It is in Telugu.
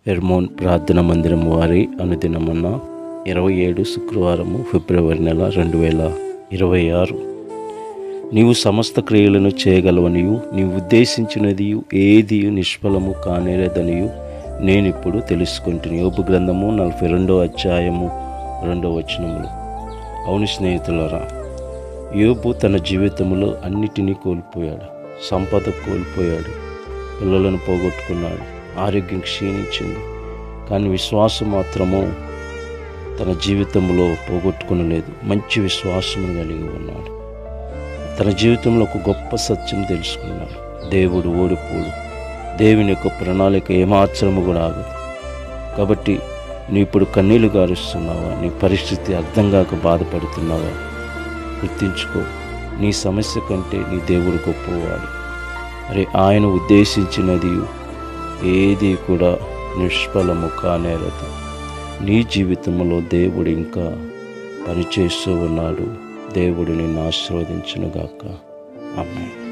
హెర్మోన్ ప్రార్థన మందిరం వారి అనుదినమున్న 27 శుక్రవారము ఫిబ్రవరి నెల 2026. నీవు సమస్త క్రియలను చేయగలవనియు నీవు ఉద్దేశించినదియు ఏది నిష్ఫలము కానేరదనియు నేనిప్పుడు తెలుసుకుంటుని. యోబు గ్రంథము 42వ అధ్యాయము 2వ వచనములు. అవును స్నేహితులారా, యోబు తన జీవితంలో అన్నిటినీ కోల్పోయాడు. సంపద కోల్పోయాడు, పిల్లలను పోగొట్టుకున్నాడు, ఆరోగ్యం క్షీణించింది. కానీ విశ్వాసం మాత్రము తన జీవితంలో పోగొట్టుకునలేదు. మంచి విశ్వాసం కలిగి ఉన్నాడు. తన జీవితంలో ఒక గొప్ప సత్యం తెలుసుకున్నాడు. దేవుడు ఓడిపోడు. దేవుని యొక్క ప్రణాళిక ఏమాత్రము కూడా ఆగదు. కాబట్టి నువ్వు ఇప్పుడు కన్నీళ్లు గారుస్తున్నావా? నీ పరిస్థితి అర్థం కాక బాధపడుతున్నావా? గుర్తించుకో, నీ సమస్య కంటే నీ దేవుడు గొప్పవాడు. మరి ఆయన ఉద్దేశించినది ఏది కూడా నిష్ఫలము కానేరదు. నీ జీవితంలో దేవుడు ఇంకా పనిచేస్తూ ఉన్నాడు. దేవుడు నిన్ను ఆశీర్వదించునుగాక. ఆమేన్.